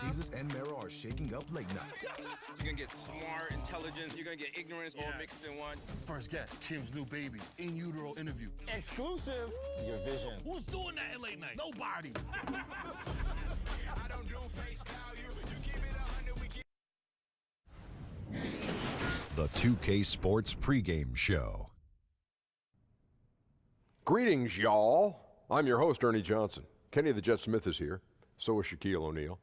Jesus and Mero are shaking up late night. You're gonna get smart, intelligence, you're gonna get ignorance all mixed in one. First guest, Kim's new baby, in utero interview. Exclusive. Your vision. Who's doing that at late night? Nobody. I don't do face value. You keep it 100, we keep. The 2K Sports pregame show. Greetings, y'all. I'm your host, Ernie Johnson. Kenny the Jet Smith is here. So is Shaquille O'Neal.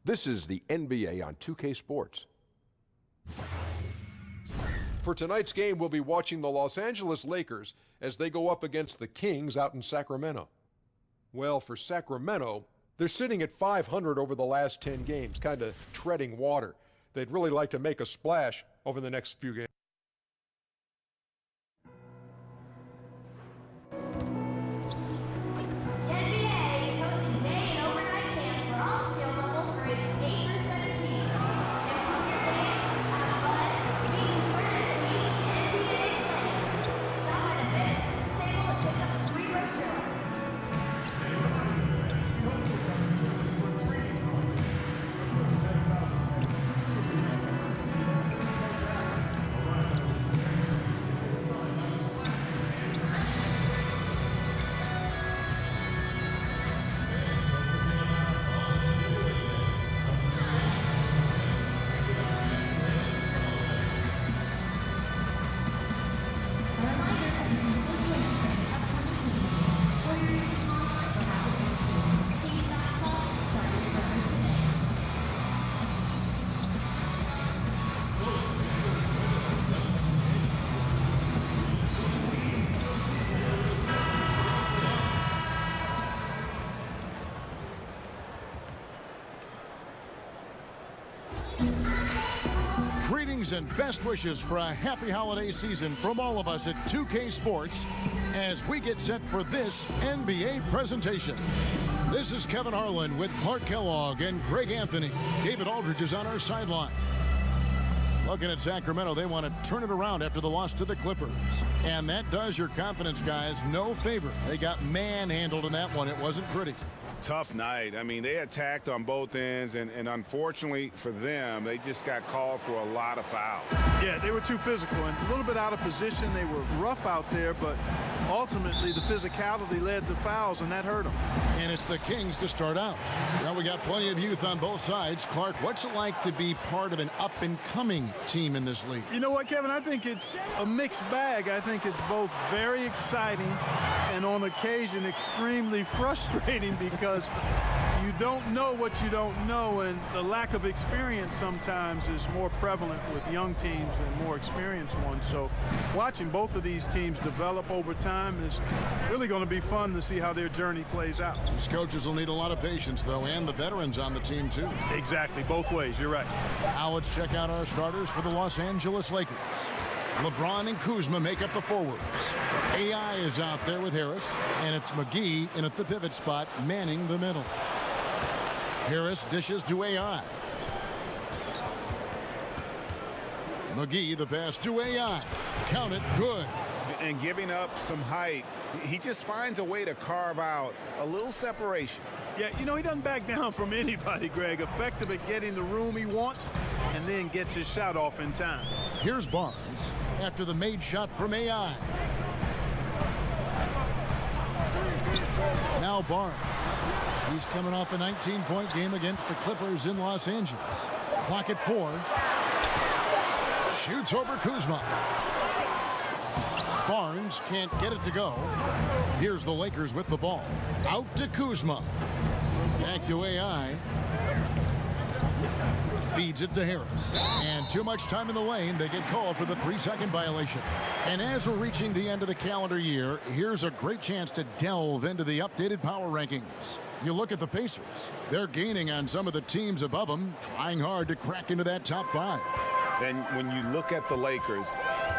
This is the NBA on 2K Sports. For tonight's game, we'll be watching the Los Angeles Lakers as they go up against the Kings out in Sacramento. Well, for Sacramento, they're sitting at 500 over the last 10 games, kind of treading water. They'd really like to make a splash over the next few games. Greetings and best wishes for a happy holiday season from all of us at 2K Sports as we get set for this NBA presentation. This is Kevin Harlan with Clark Kellogg and Greg Anthony. David Aldridge is on our sideline. Looking at Sacramento, they want to turn it around after the loss to the Clippers. And that does your confidence guys no favor. They got manhandled in that one. It wasn't pretty. Tough night. I mean, they attacked on both ends, and unfortunately for them, they just got called for a lot of fouls. Yeah, they were too physical and a little bit out of position. They were rough out there, but ultimately the physicality led to fouls, and that hurt them. And it's the Kings to start out. Now we got plenty of youth on both sides. Clark, what's it like to be part of an up-and-coming team in this league? You know what, Kevin? I think it's a mixed bag. I think it's both very exciting and on occasion extremely frustrating because you don't know what you don't know, and the lack of experience sometimes is more prevalent with young teams than more experienced ones. So watching both of these teams develop over time is really going to be fun to see how their journey plays out. These coaches will need a lot of patience, though, and the veterans on the team, too. Exactly, both ways. You're right. Now let's check out our starters for the Los Angeles Lakers. LeBron and Kuzma make up the forwards. AI is out there with Harris, and it's McGee in at the pivot spot, manning the middle. Harris dishes to AI. McGee the pass to AI. Count it, good. And giving up some height, he just finds a way to carve out a little separation. Yeah, you know, he doesn't back down from anybody, Greg. Effective at getting the room he wants and then gets his shot off in time. Here's Barnes after the made shot from AI. Now Barnes. He's coming off a 19-point game against the Clippers in Los Angeles. Clock at 4. Shoots over Kuzma. Barnes can't get it to go. Here's the Lakers with the ball. Out to Kuzma. Back to AI. Feeds it to Harris. And too much time in the lane. They get called for the 3-second violation. And as we're reaching the end of the calendar year, here's a great chance to delve into the updated power rankings. You look at the Pacers. They're gaining on some of the teams above them, trying hard to crack into that top 5. And when you look at the Lakers,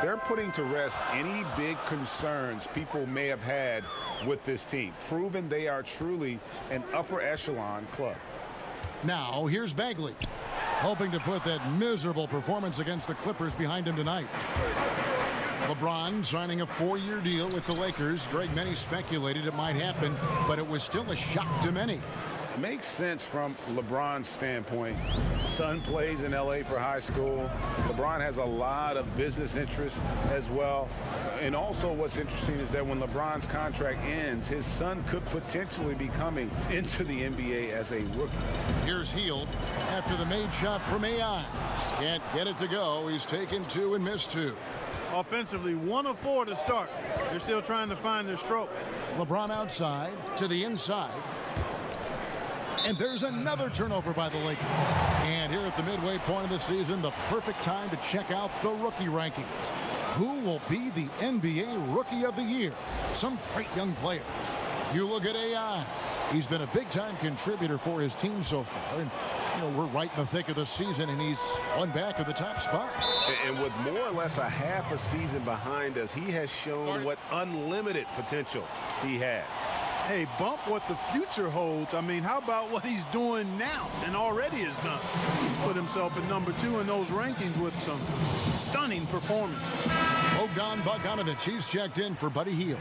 they're putting to rest any big concerns people may have had with this team, proving they are truly an upper echelon club. Now, here's Bagley, hoping to put that miserable performance against the Clippers behind him tonight. LeBron signing a 4-year deal with the Lakers. Greg, many speculated it might happen, but it was still a shock to many. It makes sense from LeBron's standpoint. Son plays in LA for high school. LeBron has a lot of business interests as well. And also what's interesting is that when LeBron's contract ends, his son could potentially be coming into the NBA as a rookie. Here's Hield after the made shot from AI. Can't get it to go. He's taken 2 and missed 2. Offensively, 1 of 4 to start. They're still trying to find their stroke. LeBron outside to the inside. And there's another turnover by the Lakers. And here at the midway point of the season, the perfect time to check out the rookie rankings. Who will be the NBA Rookie of the Year? Some great young players. You look at AI. He's been a big-time contributor for his team so far. And, we're right in the thick of the season, and he's one back of the top spot. And with more or less a half a season behind us, he has shown what unlimited potential he has. Hey, bump what the future holds. I mean, how about what he's doing now and already has done? He's put himself at number 2 in those rankings with some stunning performance. Bogdan Bogdanovic, he's checked in for Buddy Hield.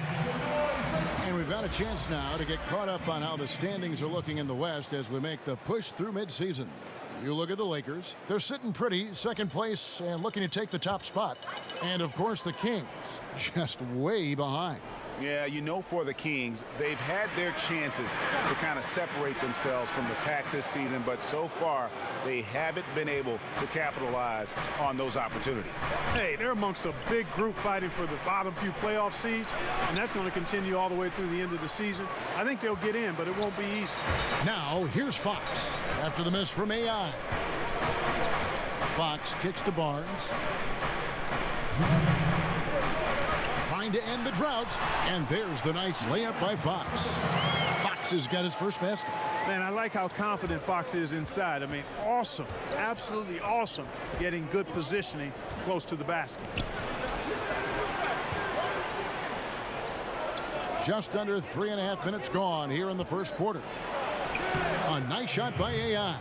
And we've got a chance now to get caught up on how the standings are looking in the West as we make the push through midseason. You look at the Lakers. They're sitting pretty, second place, and looking to take the top spot. And, of course, the Kings just way behind. Yeah, for the Kings, they've had their chances to kind of separate themselves from the pack this season, but so far, they haven't been able to capitalize on those opportunities. Hey, they're amongst a big group fighting for the bottom few playoff seeds, and that's going to continue all the way through the end of the season. I think they'll get in, but it won't be easy. Now, here's Fox after the miss from AI. Fox kicks to Barnes. Trying to end the drought, and there's the nice layup by Fox. Fox has got his first basket. Man, I like how confident Fox is inside. I mean, awesome, absolutely awesome, getting good positioning close to the basket. Just under 3.5 minutes gone here in the first quarter. A nice shot by AI.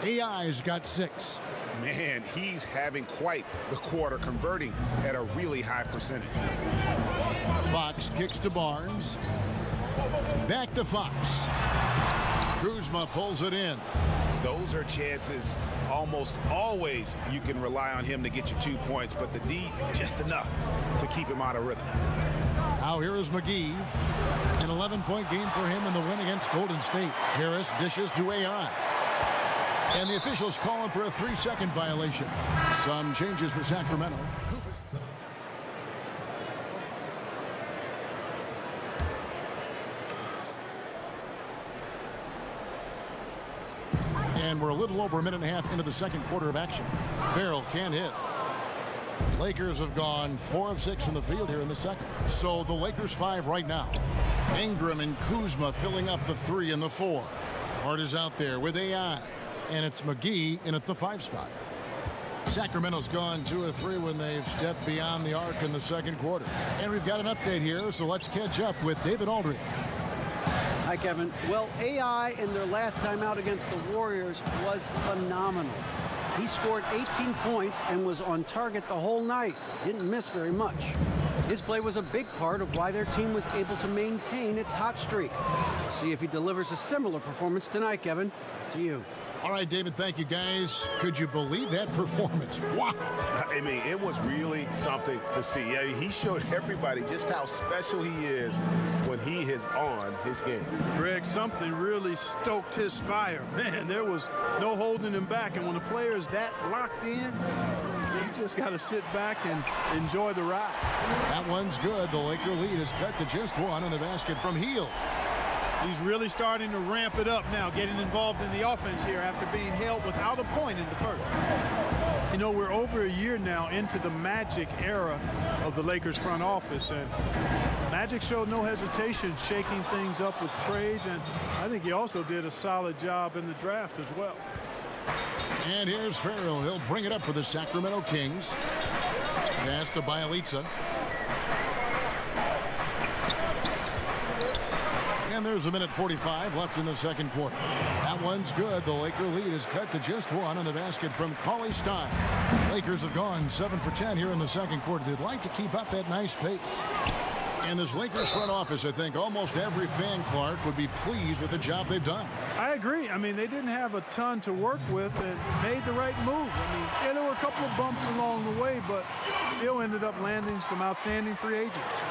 AI's got 6. Man, he's having quite the quarter, converting at a really high percentage. Fox kicks to Barnes. Back to Fox. Kuzma pulls it in. Those are chances almost always you can rely on him to get you 2 points, but the D, just enough to keep him out of rhythm. Now here is McGee. An 11-point game for him in the win against Golden State. Harris dishes to AI. And the officials call him for a 3-second violation. Some changes for Sacramento. And we're a little over a minute and a half into the second quarter of action. Farrell can't hit. Lakers have gone 4 of 6 from the field here in the second. So the Lakers 5 right now. Ingram and Kuzma filling up the 3 and the 4. Hart is out there with AI. And it's McGee in at the 5 spot. Sacramento's gone 2 of 3 when they've stepped beyond the arc in the second quarter. And we've got an update here, so let's catch up with David Aldridge. Hi, Kevin. Well, AI in their last time out against the Warriors was phenomenal. He scored 18 points and was on target the whole night. Didn't miss very much. His play was a big part of why their team was able to maintain its hot streak. We'll see if he delivers a similar performance tonight, Kevin. To you. All right, David, thank you, guys. Could you believe that performance? Wow. I mean, it was really something to see. Yeah, he showed everybody just how special he is when he is on his game. Greg, something really stoked his fire. Man, there was no holding him back. And when a player is that locked in, you just got to sit back and enjoy the ride. That one's good. The Laker lead is cut to just 1 on the basket from Hield. He's really starting to ramp it up now, getting involved in the offense here after being held without a point in the first. We're over a year now into the Magic era of the Lakers front office, and Magic showed no hesitation shaking things up with trades, and I think he also did a solid job in the draft as well. And here's Farrell. He'll bring it up for the Sacramento Kings. Pass to Bielitsa. And there's a minute 45 left in the second quarter. That one's good. The Laker lead is cut to just 1 on the basket from Cauley Stein. Lakers have gone 7 for 10 here in the second quarter. They'd like to keep up that nice pace. And this Lakers front office, I think almost every fan, Clark, would be pleased with the job they've done. I agree. I mean, they didn't have a ton to work with and made the right moves. I mean, yeah, there were a couple of bumps along the way, but still ended up landing some outstanding free agents.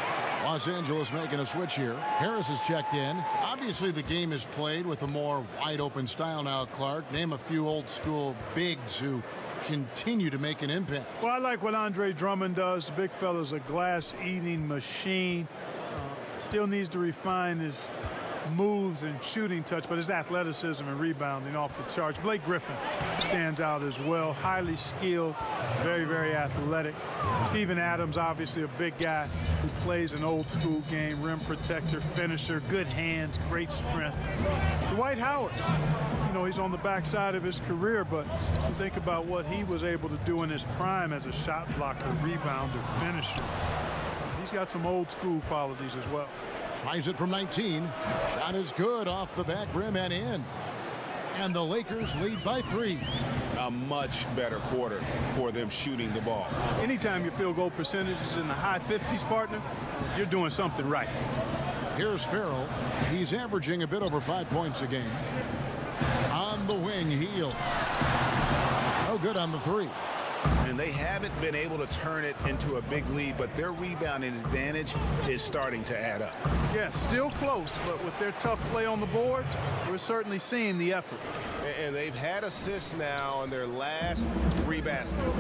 Los Angeles making a switch here. Harris has checked in. Obviously, the game is played with a more wide-open style now, Clark. Name a few old-school bigs who continue to make an impact. Well, I like what Andre Drummond does. The big fella's a glass-eating machine. Still needs to refine his moves and shooting touch, but his athleticism and rebounding off the charts. Blake Griffin stands out as well. Highly skilled, very, very athletic. Steven Adams, obviously a big guy who plays an old-school game, rim protector, finisher, good hands, great strength. Dwight Howard, you know, he's on the backside of his career, but you think about what he was able to do in his prime as a shot blocker, rebounder, finisher. He's got some old-school qualities as well. Tries it from 19. Shot is good off the back rim and in. And the Lakers lead by 3. A much better quarter for them shooting the ball. Anytime your field goal percentage is in the high 50s, partner, you're doing something right. Here's Farrell. He's averaging a bit over 5 points a game. On the wing, Hield. No good on the 3. And they haven't been able to turn it into a big lead, but their rebounding advantage is starting to add up. Yeah, still close, but with their tough play on the boards, we're certainly seeing the effort. And they've had assists now in their last 3 baskets.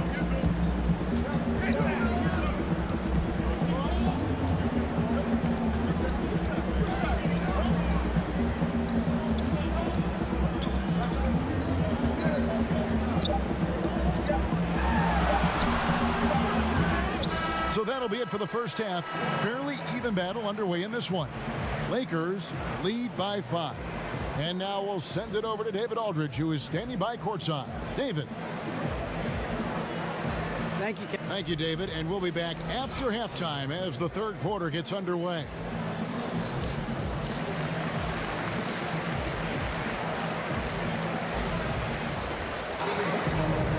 So that'll be it for the first half. Fairly even battle underway in this one. Lakers lead by 5. And now we'll send it over to David Aldridge, who is standing by courtside. David. Thank you, Kevin. Thank you, David. And we'll be back after halftime as the third quarter gets underway.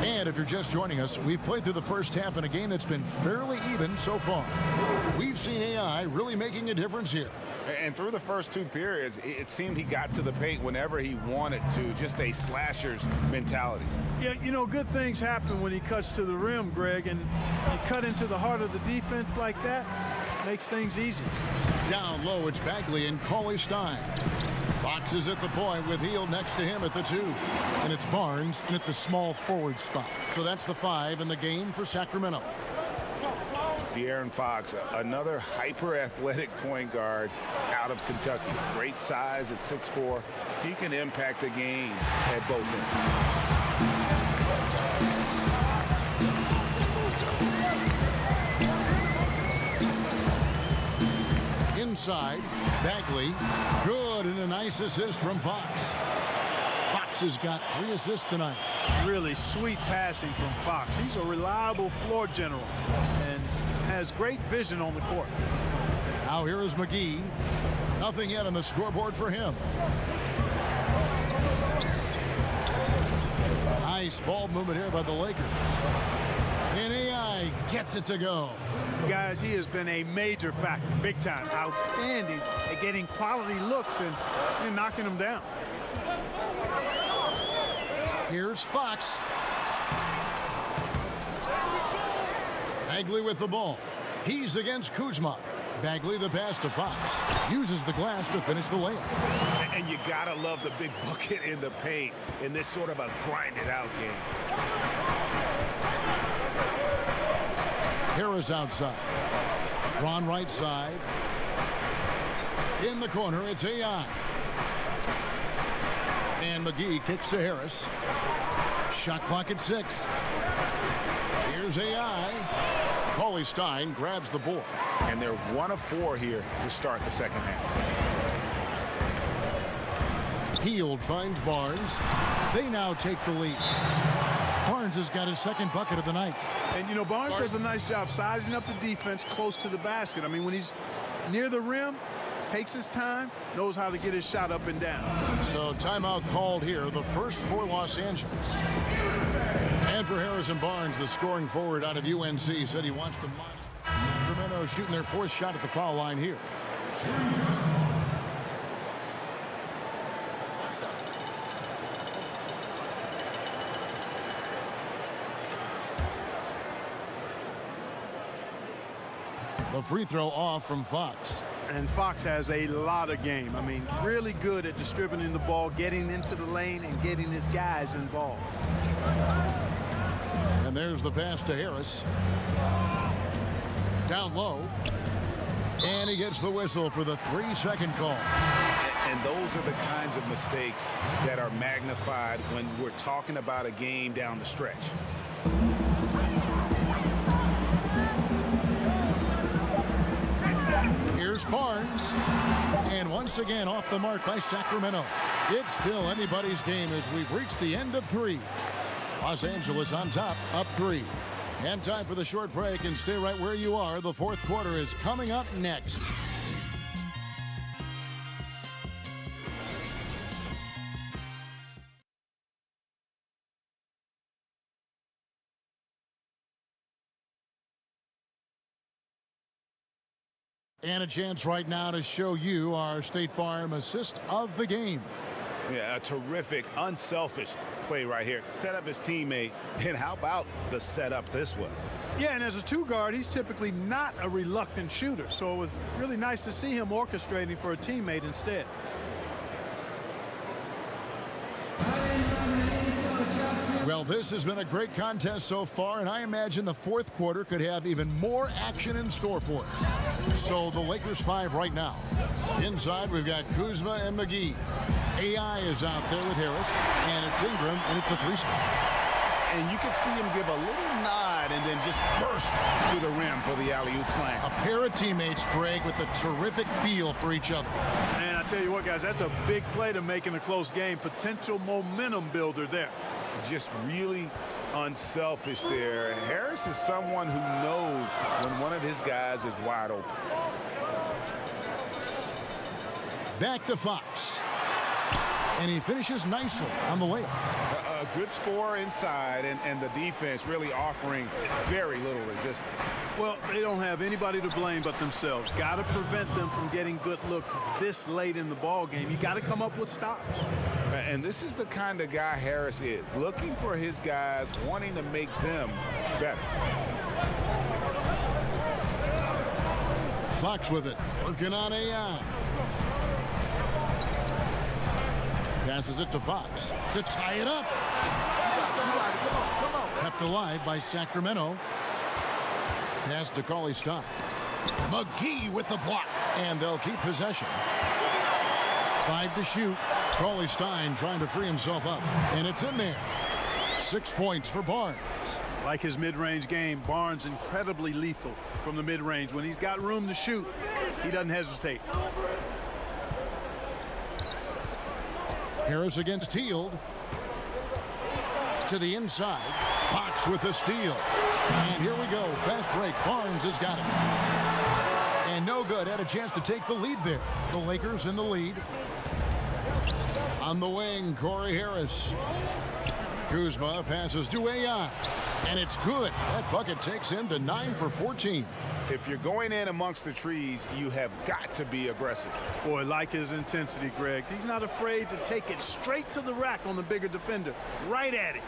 And if you're just joining us, we've played through the first half in a game that's been fairly even so far. We've seen AI really making a difference here. And through the first 2 periods, it seemed he got to the paint whenever he wanted to, just a slasher's mentality. Yeah, you know, good things happen when he cuts to the rim, Greg, and you cut into the heart of the defense like that, makes things easy. Down low, it's Bagley and Cauley-Stein. Fox is at the point with Hield next to him at the 2. And it's Barnes in at the small forward spot. So that's the 5 in the game for Sacramento. De'Aaron Fox, another hyper-athletic point guard out of Kentucky. Great size at 6'4". He can impact the game at both ends. Inside, Bagley. Good, and a nice assist from Fox. Fox has got 3 assists tonight. Really sweet passing from Fox. He's a reliable floor general and has great vision on the court. Now here is McGee. Nothing yet on the scoreboard for him. Nice ball movement here by the Lakers. And AI gets it to go. Guys, he has been a major factor, big time, outstanding at getting quality looks and knocking them down. Here's Fox. Bagley with the ball. He's against Kuzma. Bagley the pass to Fox. Uses the glass to finish the layup. And you gotta love the big bucket in the paint in this sort of a grinded-out game. Harris outside. Ron right side. In the corner, it's AI. And McGee kicks to Harris. Shot clock at 6. Here's AI. Cauley-Stein grabs the board. And they're 1 of 4 here to start the second half. Hield finds Barnes. They now take the lead. Barnes has got his second bucket of the night. And, you know, Barnes does a nice job sizing up the defense close to the basket. I mean, when he's near the rim, takes his time, knows how to get his shot up and down. So timeout called here, the first for Los Angeles. And for Harrison Barnes, the scoring forward out of UNC, said he wants to monitor. Sacramento shooting their fourth shot at the foul line here. The free throw off from Fox. And Fox has a lot of game. I mean, really good at distributing the ball, getting into the lane, and getting his guys involved. And there's the pass to Harris. Down low. And he gets the whistle for the 3-second call. And those are the kinds of mistakes that are magnified when we're talking about a game down the stretch. Here's Barnes. And once again off the mark by Sacramento. It's still anybody's game as we've reached the end of 3. Los Angeles on top, up 3. And time for the short break, and stay right where you are. The fourth quarter is coming up next. And a chance right now to show you our State Farm assist of the game. Yeah, a terrific, unselfish play right here. Set up his teammate, and how about the setup this was? Yeah, and as a two guard, he's typically not a reluctant shooter, so it was really nice to see him orchestrating for a teammate instead. Well, this has been a great contest so far, and I imagine the fourth quarter could have even more action in store for us. So the Lakers 5 right now. Inside, we've got Kuzma and McGee. AI is out there with Harris, and it's Ingram in at the 3 spot. And you can see him give a little nod and then just burst to the rim for the alley-oop slam. A pair of teammates, Greg, with a terrific feel for each other. And I tell you what, guys, that's a big play to make in a close game. Potential momentum builder there. Just really unselfish there. Harris is someone who knows when one of his guys is wide open. Back to Fox. And he finishes nicely on the layup. A good score inside, and the defense really offering very little resistance. Well, they don't have anybody to blame but themselves. Got to prevent them from getting good looks this late in the ball game. You got to come up with stops. And this is the kind of guy Harris is, looking for his guys, wanting to make them better. Fox with it, working on AI. Passes it to Fox to tie it up. Kept alive by Sacramento. Pass to Cauley-Stein. McGee with the block, and they'll keep possession. 5 to shoot. Cauley-Stein trying to free himself up, and it's in there. 6 points for Barnes. Like his mid-range game, Barnes incredibly lethal from the mid-range. When he's got room to shoot, he doesn't hesitate. Harris against Hield. To the inside. Fox with the steal. And here we go. Fast break. Barnes has got it. And no good. Had a chance to take the lead there. The Lakers in the lead. On the wing, Corey Harris. Kuzma passes to AI. And it's good. That bucket takes him to 9 for 14. If you're going in amongst the trees, you have got to be aggressive. Boy, like his intensity, Greg. He's not afraid to take it straight to the rack on the bigger defender. Right at it.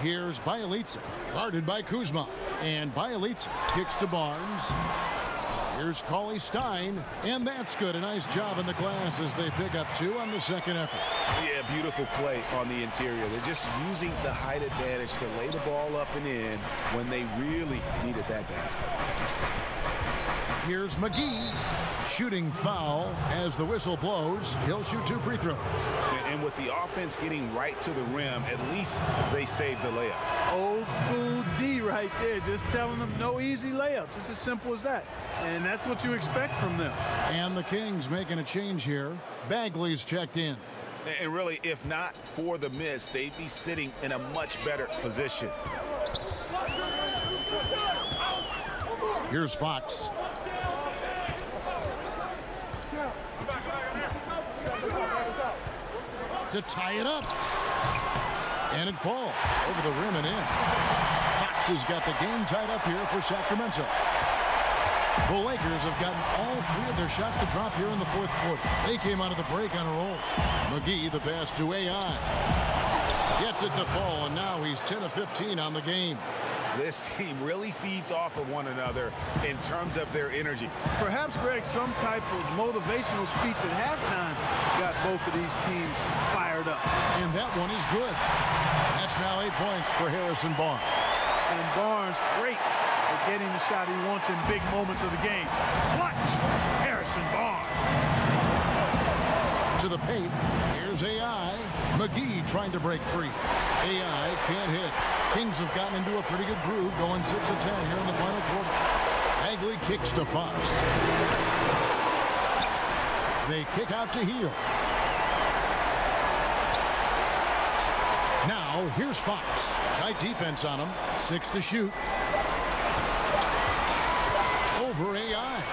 Here's Bielitsa, guarded by Kuzma. And Bielitsa kicks to Barnes. Here's Cauley-Stein, and that's good. A nice job in the glass as they pick up 2 on the second effort. Yeah, beautiful play on the interior. They're just using the height advantage to lay the ball up and in when they really needed that basket. Here's McGee, shooting foul as the whistle blows. He'll shoot 2 free throws. And with the offense getting right to the rim, at least they saved the layup. Old school D right there, just telling them no easy layups. It's as simple as that. And that's what you expect from them. And the Kings making a change here. Bagley's checked in. And really, if not for the miss, they'd be sitting in a much better position. Here's Fox. To tie it up. And it falls over the rim and in. Fox Fox has got the game tied up here for Sacramento. The Lakers have gotten all three of their shots to drop here in the fourth quarter. They came out of the break on a roll. McGee, the pass to AI. Gets it to fall, and now he's 10 of 15 on the game. This team really feeds off of one another in terms of their energy. Perhaps, Greg, some type of motivational speech at halftime got both of these teams fired up. And that one is good. That's now 8 points for Harrison Barnes. And Barnes, great at getting the shot he wants in big moments of the game. Clutch, Harrison Barnes. To the paint, here's AI. McGee trying to break free. AI can't hit. Kings have gotten into a pretty good groove, going 6 of 10 here in the final quarter. Bagley kicks to Fox. They kick out to Hield. Now, here's Fox. Tight defense on him. 6 to shoot. Over AI.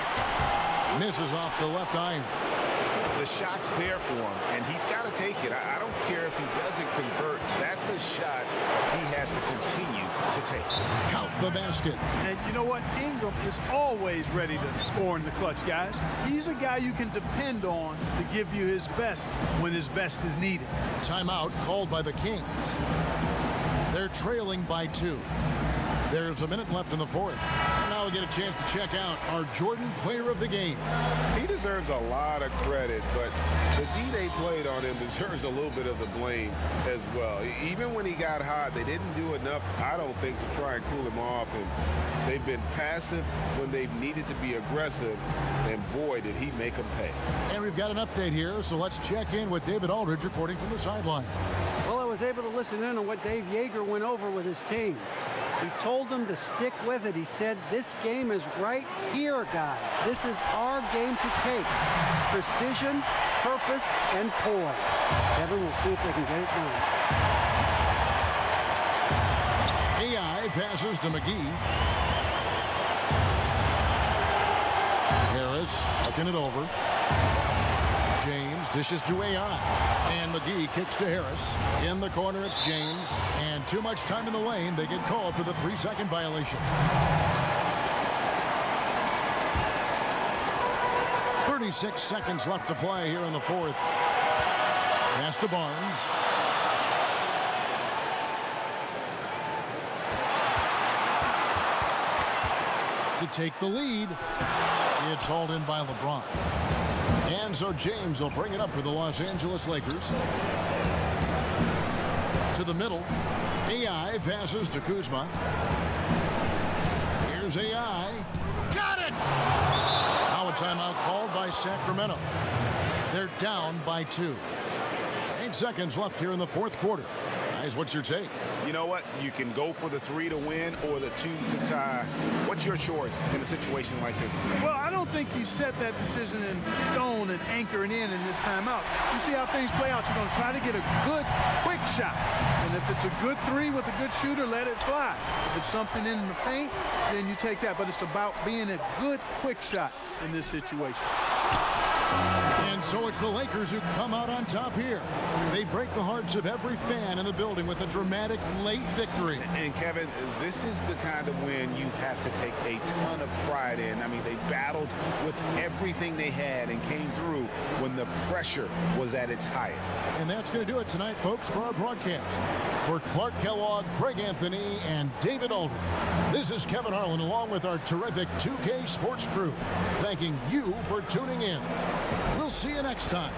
Misses off the left iron. The shot's there for him, and he's got to take it. I don't care if he doesn't convert. That's a shot he has to continue to take. Count the basket. And you know what? Ingram is always ready to score in the clutch, guys. He's a guy you can depend on to give you his best when his best is needed. Timeout called by the Kings. They're trailing by 2. There's a minute left in the fourth. Now we get a chance to check out our Jordan Player of the Game. He deserves a lot of credit, but the D they played on him deserves a little bit of the blame as well. Even when he got hot, they didn't do enough, I don't think, to try and cool him off. And they've been passive when they've needed to be aggressive, and boy, did he make them pay. And we've got an update here, so let's check in with David Aldridge reporting from the sideline. Well, I was able to listen in on what Dave Yeager went over with his team. He told them to stick with it. He said, this game is right here, guys. This is our game to take. Precision, purpose, and poise. Kevin, we'll see if they can get it done. AI passes to McGee. Harris looking it over. James dishes to AI. And McGee kicks to Harris. In the corner, it's James. And too much time in the lane. They get called for the 3-second violation. 36 seconds left to play here in the fourth. Pass to Barnes. To take the lead. It's hauled in by LeBron. And so James will bring it up for the Los Angeles Lakers. To the middle. AI passes to Kuzma. Here's AI. Got it! Now a timeout called by Sacramento. They're down by 2. 8 seconds left here in the fourth quarter. Guys, what's your take? You know what? You can go for the 3 to win or the 2 to tie. What's your choice in a situation like this? Well, I don't think you set that decision in stone and anchor it in this timeout. You see how things play out. You're going to try to get a good, quick shot. And if it's a good 3 with a good shooter, let it fly. If it's something in the paint, then you take that. But it's about being a good, quick shot in this situation. And so it's the Lakers who come out on top here. They break the hearts of every fan in the building with a dramatic late victory. And Kevin, this is the kind of win you have to take a ton of pride in. I mean, they battled with everything they had and came through when the pressure was at its highest. And that's going to do it tonight, folks, for our broadcast. For Clark Kellogg, Greg Anthony, and David Aldridge, this is Kevin Harlan along with our terrific 2K Sports crew, thanking you for tuning in. We'll see you next time.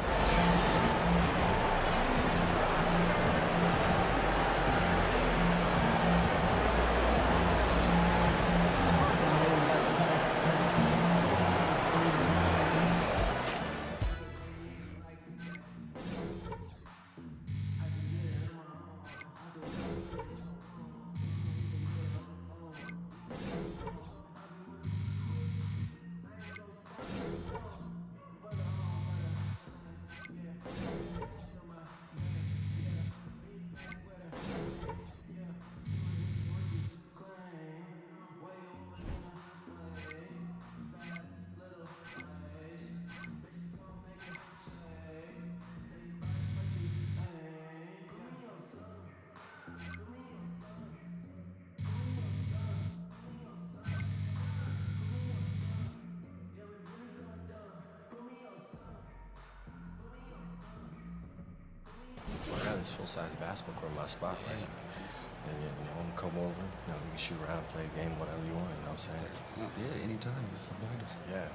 this full-size basketball court, my spot, right? And come over, we can shoot around, play a game, whatever you want, you know what I'm saying? Yeah, anytime. It's the bonus. Yeah.